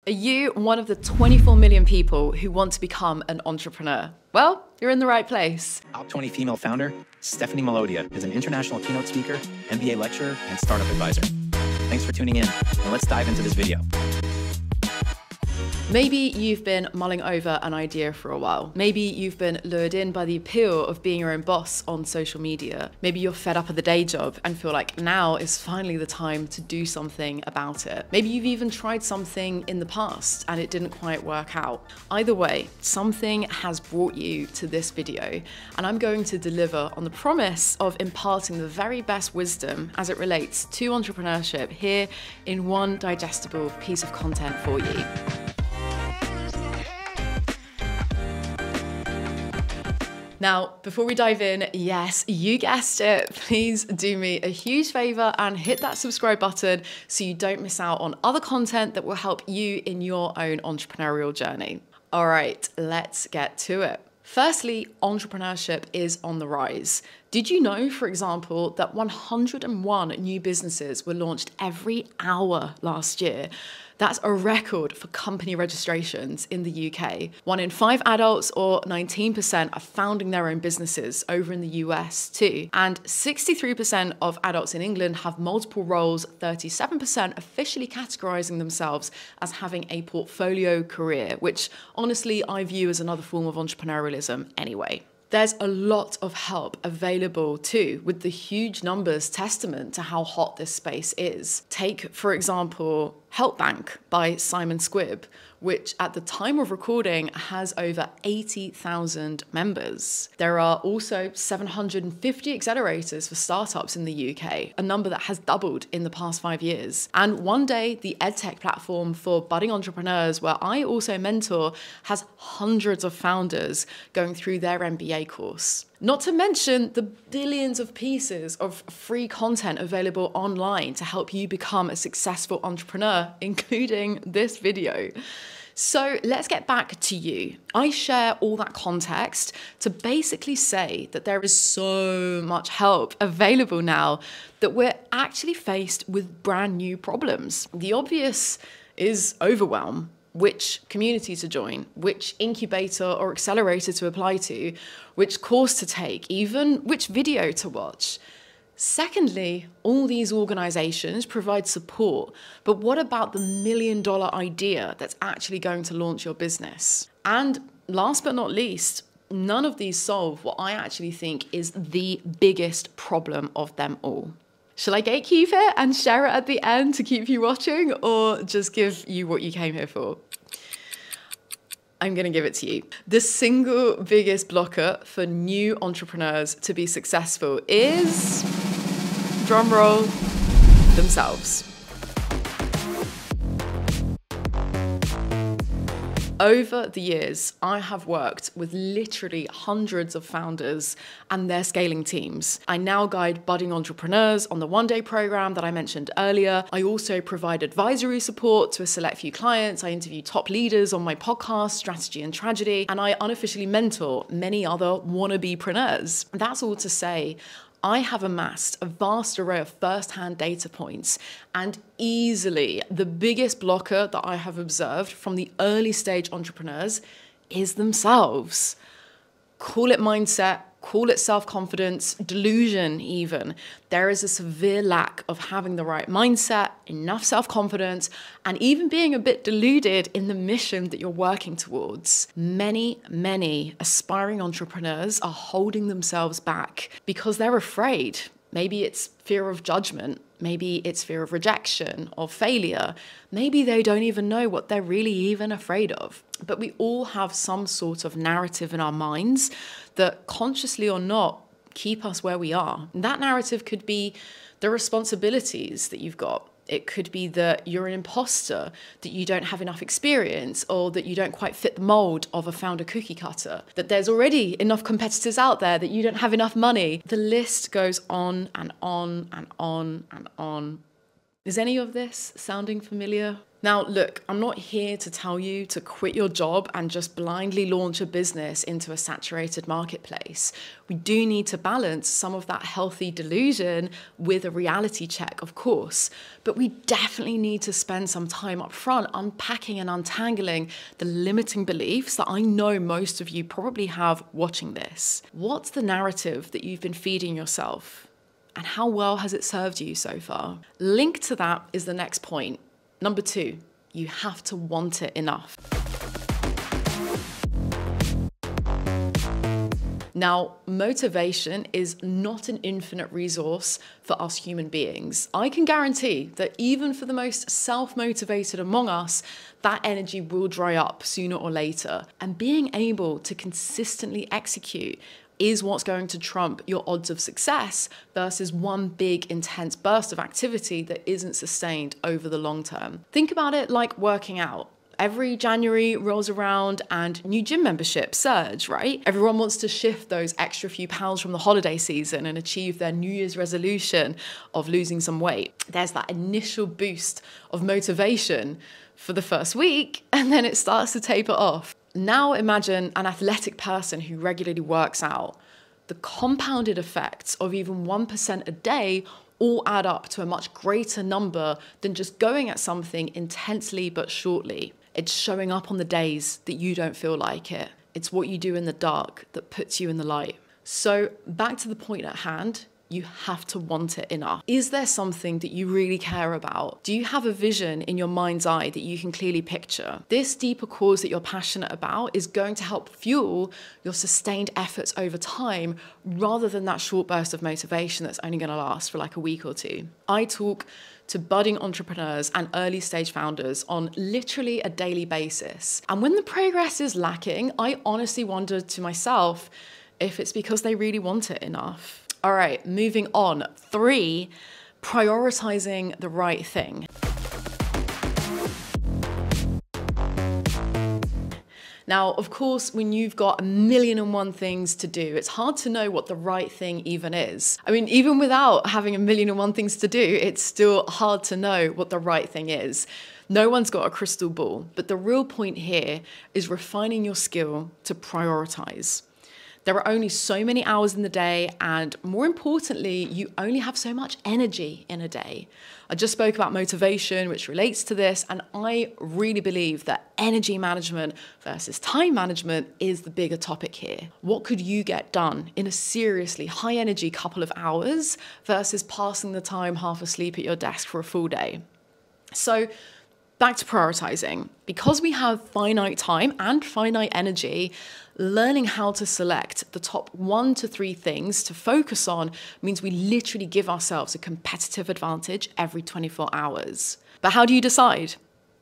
Are you one of the 24 million people who want to become an entrepreneur? Well, you're in the right place. Top 20 female founder, Stephanie Melodia, is an international keynote speaker, MBA lecturer, and startup advisor. Thanks for tuning in, and let's dive into this video. Maybe you've been mulling over an idea for a while. Maybe you've been lured in by the appeal of being your own boss on social media. Maybe you're fed up of the day job and feel like now is finally the time to do something about it. Maybe you've even tried something in the past and it didn't quite work out. Either way, something has brought you to this video, and I'm going to deliver on the promise of imparting the very best wisdom as it relates to entrepreneurship here in one digestible piece of content for you. Now, before we dive in, yes, you guessed it, please do me a huge favor and hit that subscribe button so you don't miss out on other content that will help you in your own entrepreneurial journey. All right, let's get to it. Firstly, entrepreneurship is on the rise. Did you know, for example, that 101 new businesses were launched every hour last year? That's a record for company registrations in the UK. 1 in 5 adults, or 19%, are founding their own businesses over in the US too. And 63% of adults in England have multiple roles, 37% officially categorizing themselves as having a portfolio career, which honestly I view as another form of entrepreneurialism anyway. There's a lot of help available too, with the huge numbers testament to how hot this space is. Take, for example, Help Bank by Simon Squibb, which at the time of recording has over 80,000 members. There are also 750 accelerators for startups in the UK, a number that has doubled in the past 5 years. And One Day, the edtech platform for budding entrepreneurs, where I also mentor, has hundreds of founders going through their MBA course. Not to mention the billions of pieces of free content available online to help you become a successful entrepreneur, including this video. So let's get back to you. I share all that context to basically say that there is so much help available now that we're actually faced with brand new problems. The obvious is overwhelm. Which community to join, which incubator or accelerator to apply to, which course to take, even which video to watch. Secondly, all these organizations provide support, but what about the $1 million idea that's actually going to launch your business? And last but not least, none of these solve what I actually think is the biggest problem of them all. Shall I gatekeep it and share it at the end to keep you watching, or just give you what you came here for? I'm going to give it to you. The single biggest blocker for new entrepreneurs to be successful is, drumroll, themselves. Over the years, I have worked with literally hundreds of founders and their scaling teams. I now guide budding entrepreneurs on the One Day program that I mentioned earlier. I also provide advisory support to a select few clients. I interview top leaders on my podcast, Strategy and Tragedy, and I unofficially mentor many other wannabe-preneurs. That's all to say, I have amassed a vast array of first-hand data points, and easily the biggest blocker that I have observed from the early stage entrepreneurs is themselves. Call it mindset, call it self-confidence, delusion even. There is a severe lack of having the right mindset, enough self-confidence, and even being a bit deluded in the mission that you're working towards. Many aspiring entrepreneurs are holding themselves back because they're afraid. Maybe it's fear of judgment. Maybe it's fear of rejection or failure. Maybe they don't even know what they're really even afraid of. But we all have some sort of narrative in our minds that, consciously or not, keep us where we are. And that narrative could be the responsibilities that you've got. It could be that you're an imposter, that you don't have enough experience, or that you don't quite fit the mold of a founder cookie cutter, that there's already enough competitors out there, that you don't have enough money. The list goes on and on and on and on. Is any of this sounding familiar? Now, look, I'm not here to tell you to quit your job and just blindly launch a business into a saturated marketplace. We do need to balance some of that healthy delusion with a reality check, of course, but we definitely need to spend some time up front unpacking and untangling the limiting beliefs that I know most of you probably have watching this. What's the narrative that you've been feeding yourself? And how well has it served you so far? Linked to that is the next point. Number 2, you have to want it enough. Now, motivation is not an infinite resource for us human beings. I can guarantee that even for the most self-motivated among us, that energy will dry up sooner or later. And being able to consistently execute is what's going to trump your odds of success versus one big intense burst of activity that isn't sustained over the long term. Think about it like working out. Every January rolls around and new gym memberships surge, right? Everyone wants to shift those extra few pounds from the holiday season and achieve their New Year's resolution of losing some weight. There's that initial boost of motivation for the first week, and then it starts to taper off. Now imagine an athletic person who regularly works out. The compounded effects of even 1% a day all add up to a much greater number than just going at something intensely but shortly. It's showing up on the days that you don't feel like it. It's what you do in the dark that puts you in the light. So back to the point at hand, you have to want it enough. Is there something that you really care about? Do you have a vision in your mind's eye that you can clearly picture? This deeper cause that you're passionate about is going to help fuel your sustained efforts over time rather than that short burst of motivation that's only going to last for like a week or two. I talk to budding entrepreneurs and early stage founders on literally a daily basis. And when the progress is lacking, I honestly wonder to myself if it's because they really want it enough. All right, moving on. 3, prioritizing the right thing. Now, of course, when you've got 1,000,001 things to do, it's hard to know what the right thing even is. I mean, even without having 1,000,001 things to do, it's still hard to know what the right thing is. No one's got a crystal ball, but the real point here is refining your skill to prioritize. There are only so many hours in the day, and more importantly, you only have so much energy in a day. I just spoke about motivation, which relates to this, and I really believe that energy management versus time management is the bigger topic here. What could you get done in a seriously high energy couple of hours versus passing the time half asleep at your desk for a full day? So back to prioritizing. Because we have finite time and finite energy, learning how to select the top 1 to 3 things to focus on means we literally give ourselves a competitive advantage every 24 hours. But how do you decide?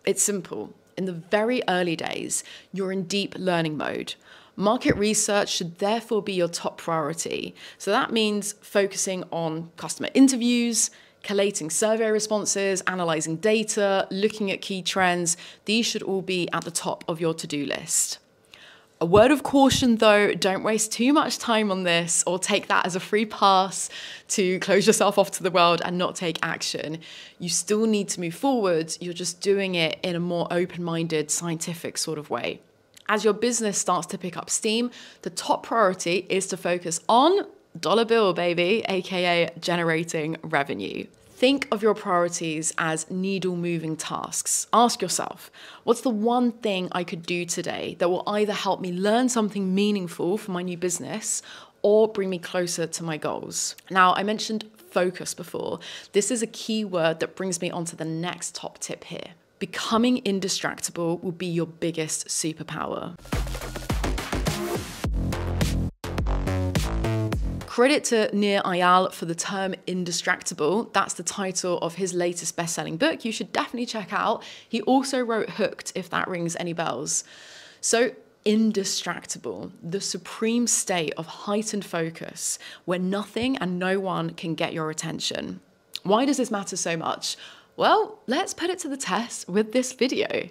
It's simple. In the very early days, you're in deep learning mode. Market research should therefore be your top priority. So that means focusing on customer interviews, collating survey responses, analyzing data, looking at key trends. These should all be at the top of your to-do list. A word of caution though, don't waste too much time on this or take that as a free pass to close yourself off to the world and not take action. You still need to move forward, you're just doing it in a more open-minded, scientific sort of way. As your business starts to pick up steam, the top priority is to focus on dollar bill, baby, aka generating revenue. Think of your priorities as needle-moving tasks. Ask yourself, what's the one thing I could do today that will either help me learn something meaningful for my new business or bring me closer to my goals? Now, I mentioned focus before. This is a key word that brings me onto the next top tip here. Becoming indistractable will be your biggest superpower. Credit to Nir Eyal for the term indistractable. That's the title of his latest best-selling book. You should definitely check out. He also wrote Hooked, if that rings any bells. So indistractable, the supreme state of heightened focus where nothing and no one can get your attention. Why does this matter so much? Well, let's put it to the test with this video.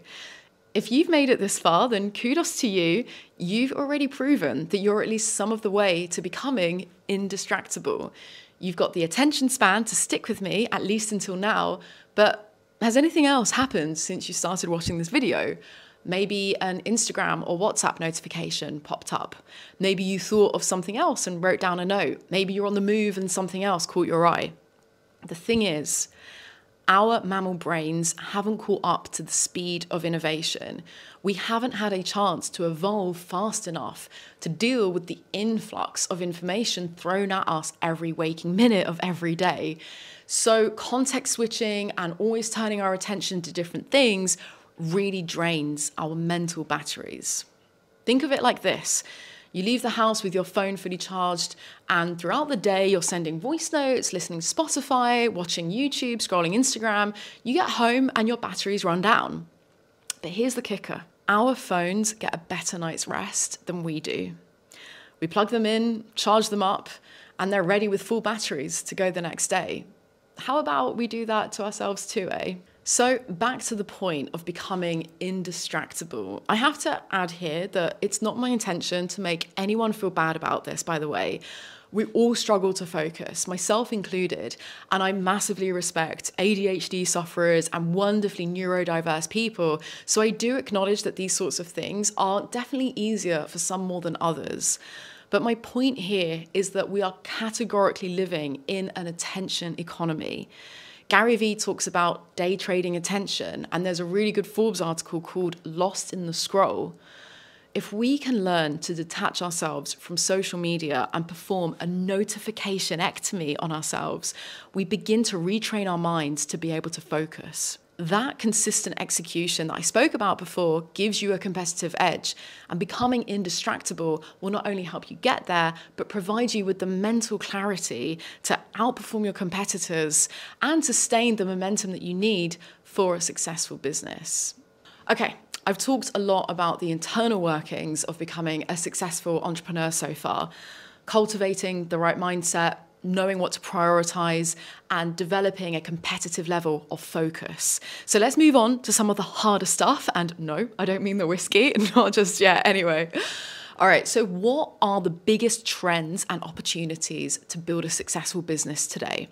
If you've made it this far, then kudos to you. You've already proven that you're at least some of the way to becoming indistractable. You've got the attention span to stick with me, at least until now, but has anything else happened since you started watching this video? Maybe an Instagram or WhatsApp notification popped up. Maybe you thought of something else and wrote down a note. Maybe you're on the move and something else caught your eye. The thing is, our mammal brains haven't caught up to the speed of innovation. We haven't had a chance to evolve fast enough to deal with the influx of information thrown at us every waking minute of every day. So context switching and always turning our attention to different things really drains our mental batteries. Think of it like this. You leave the house with your phone fully charged, and throughout the day, you're sending voice notes, listening to Spotify, watching YouTube, scrolling Instagram. You get home and your batteries run down. But here's the kicker. Our phones get a better night's rest than we do. We plug them in, charge them up, and they're ready with full batteries to go the next day. How about we do that to ourselves too, eh? So back to the point of becoming indistractable. I have to add here that it's not my intention to make anyone feel bad about this, by the way. We all struggle to focus, myself included, and I massively respect ADHD sufferers and wonderfully neurodiverse people, so I do acknowledge that these sorts of things are definitely easier for some more than others. But my point here is that we are categorically living in an attention economy. Gary Vee talks about day trading attention, and there's a really good Forbes article called Lost in the Scroll. If we can learn to detach ourselves from social media and perform a notification-ectomy on ourselves, we begin to retrain our minds to be able to focus. That consistent execution that I spoke about before gives you a competitive edge, and becoming indistractable will not only help you get there, but provide you with the mental clarity to outperform your competitors and sustain the momentum that you need for a successful business. Okay, I've talked a lot about the internal workings of becoming a successful entrepreneur so far, cultivating the right mindset, knowing what to prioritize, and developing a competitive level of focus. So let's move on to some of the harder stuff. And no, I don't mean the whiskey, not just yet anyway. All right, so what are the biggest trends and opportunities to build a successful business today?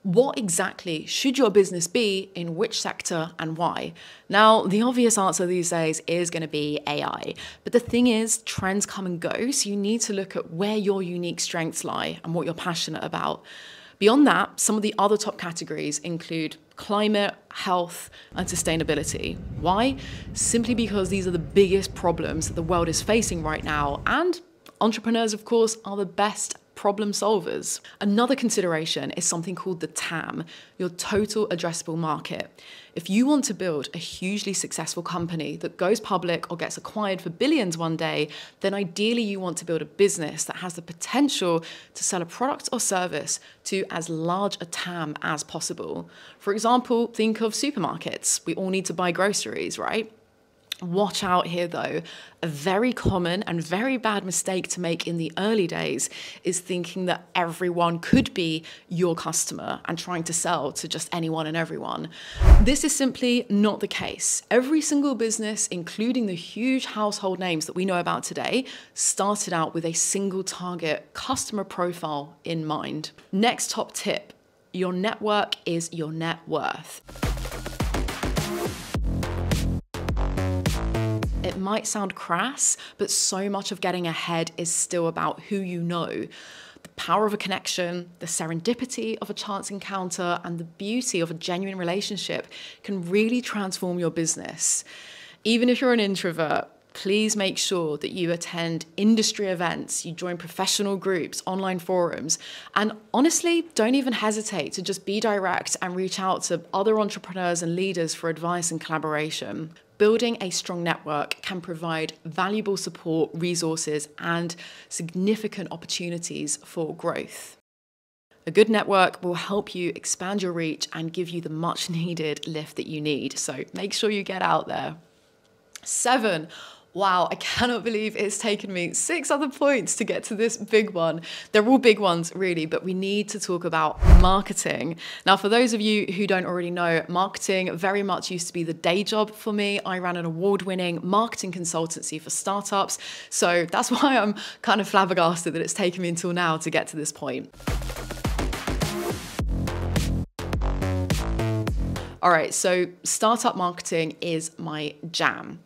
What exactly should your business be, in which sector, and why? Now, the obvious answer these days is going to be AI. But the thing is, trends come and go, so you need to look at where your unique strengths lie and what you're passionate about. Beyond that, some of the other top categories include climate, health, and sustainability. Why? Simply because these are the biggest problems that the world is facing right now, and entrepreneurs, of course, are the best problem solvers. Another consideration is something called the TAM, your total addressable market. If you want to build a hugely successful company that goes public or gets acquired for billions one day, then ideally you want to build a business that has the potential to sell a product or service to as large a TAM as possible. For example, think of supermarkets. We all need to buy groceries, right? Watch out here though. A very common and very bad mistake to make in the early days is thinking that everyone could be your customer and trying to sell to just anyone and everyone. This is simply not the case. Every single business, including the huge household names that we know about today, started out with a single target customer profile in mind. Next top tip, your network is your net worth. It might sound crass, but so much of getting ahead is still about who you know. The power of a connection, the serendipity of a chance encounter, and the beauty of a genuine relationship can really transform your business. Even if you're an introvert, please make sure that you attend industry events, you join professional groups, online forums, and honestly, don't even hesitate to just be direct and reach out to other entrepreneurs and leaders for advice and collaboration. Building a strong network can provide valuable support, resources, and significant opportunities for growth. A good network will help you expand your reach and give you the much needed lift that you need. So make sure you get out there. 7, Wow, I cannot believe it's taken me 6 other points to get to this big one. They're all big ones, really, but we need to talk about marketing. Now, for those of you who don't already know, marketing very much used to be the day job for me. I ran an award-winning marketing consultancy for startups, so that's why I'm kind of flabbergasted that it's taken me until now to get to this point. All right, so startup marketing is my jam.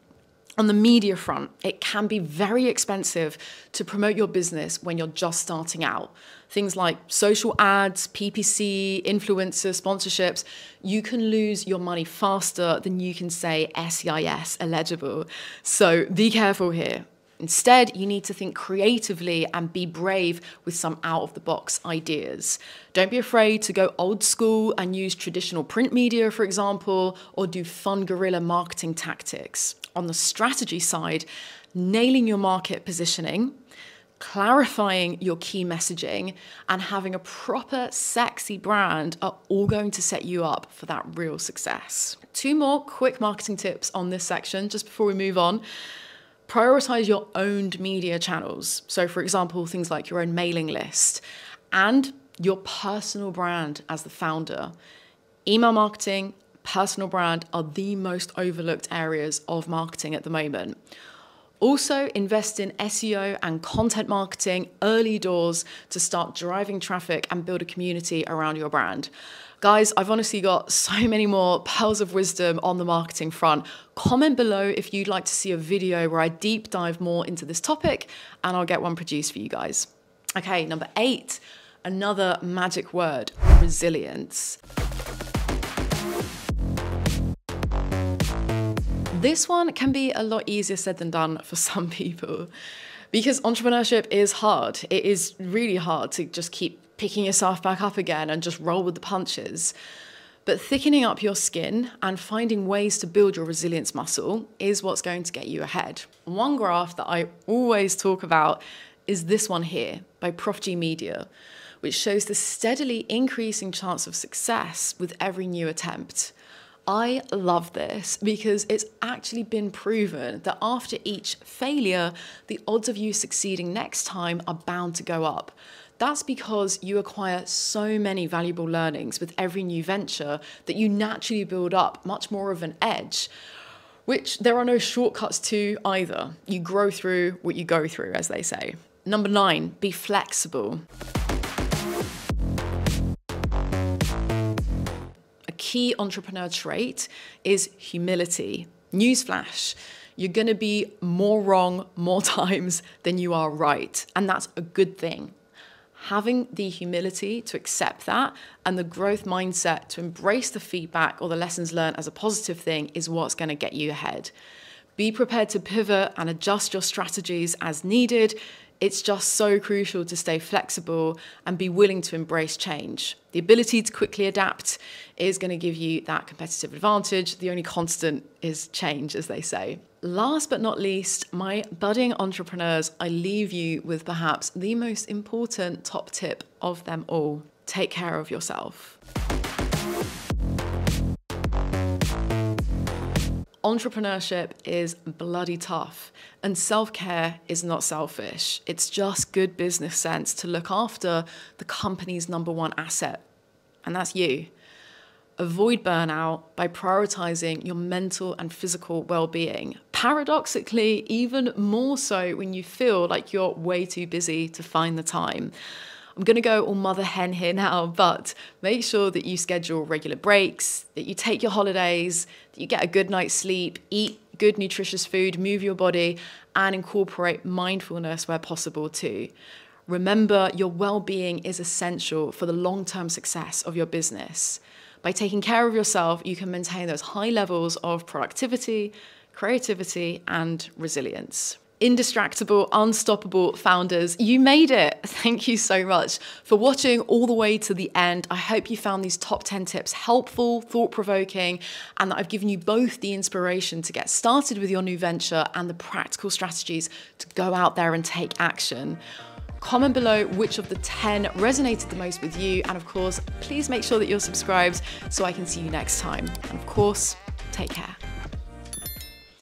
On the media front, it can be very expensive to promote your business when you're just starting out. Things like social ads, PPC, influencer sponsorships, you can lose your money faster than you can say SEIS eligible. So be careful here. Instead, you need to think creatively and be brave with some out-of-the-box ideas. Don't be afraid to go old school and use traditional print media, for example, or do fun guerrilla marketing tactics. On the strategy side, nailing your market positioning, clarifying your key messaging, and having a proper sexy brand are all going to set you up for that real success. 2 more quick marketing tips on this section just before we move on. Prioritize your owned media channels. So for example, things like your own mailing list and your personal brand as the founder. Email marketing, personal brand are the most overlooked areas of marketing at the moment. Also, invest in SEO and content marketing early doors to start driving traffic and build a community around your brand. Guys, I've honestly got so many more pearls of wisdom on the marketing front. Comment below if you'd like to see a video where I deep dive more into this topic, and I'll get one produced for you guys. Okay, number 8, another magic word, resilience. This one can be a lot easier said than done for some people because entrepreneurship is hard. It is really hard to just keep picking yourself back up again and just roll with the punches. But thickening up your skin and finding ways to build your resilience muscle is what's going to get you ahead. One graph that I always talk about is this one here by Prof G Media, which shows the steadily increasing chance of success with every new attempt. I love this because it's actually been proven that after each failure, the odds of you succeeding next time are bound to go up. That's because you acquire so many valuable learnings with every new venture that you naturally build up much more of an edge, which there are no shortcuts to either. You grow through what you go through, as they say. Number 9, be flexible. A key entrepreneur trait is humility. Newsflash, you're gonna be more wrong more times than you are right, and that's a good thing. Having the humility to accept that and the growth mindset to embrace the feedback or the lessons learned as a positive thing is what's going to get you ahead. Be prepared to pivot and adjust your strategies as needed. It's just so crucial to stay flexible and be willing to embrace change. The ability to quickly adapt is going to give you that competitive advantage. The only constant is change, as they say. Last but not least, my budding entrepreneurs, I leave you with perhaps the most important top tip of them all. Take care of yourself. Entrepreneurship is bloody tough, and self-care is not selfish. It's just good business sense to look after the company's #1 asset, and that's you. Avoid burnout by prioritizing your mental and physical well-being. Paradoxically, even more so when you feel like you're way too busy to find the time. I'm going to go all mother hen here now, but make sure that you schedule regular breaks, that you take your holidays, that you get a good night's sleep, eat good nutritious food, move your body, and incorporate mindfulness where possible too. Remember, your well-being is essential for the long-term success of your business. By taking care of yourself, you can maintain those high levels of productivity, creativity, and resilience. Indistractable, unstoppable founders, you made it. Thank you so much for watching all the way to the end. I hope you found these top 10 tips helpful, thought-provoking, and that I've given you both the inspiration to get started with your new venture and the practical strategies to go out there and take action. Comment below which of the 10 resonated the most with you, and of course, please make sure that you're subscribed so I can see you next time. And of course, take care.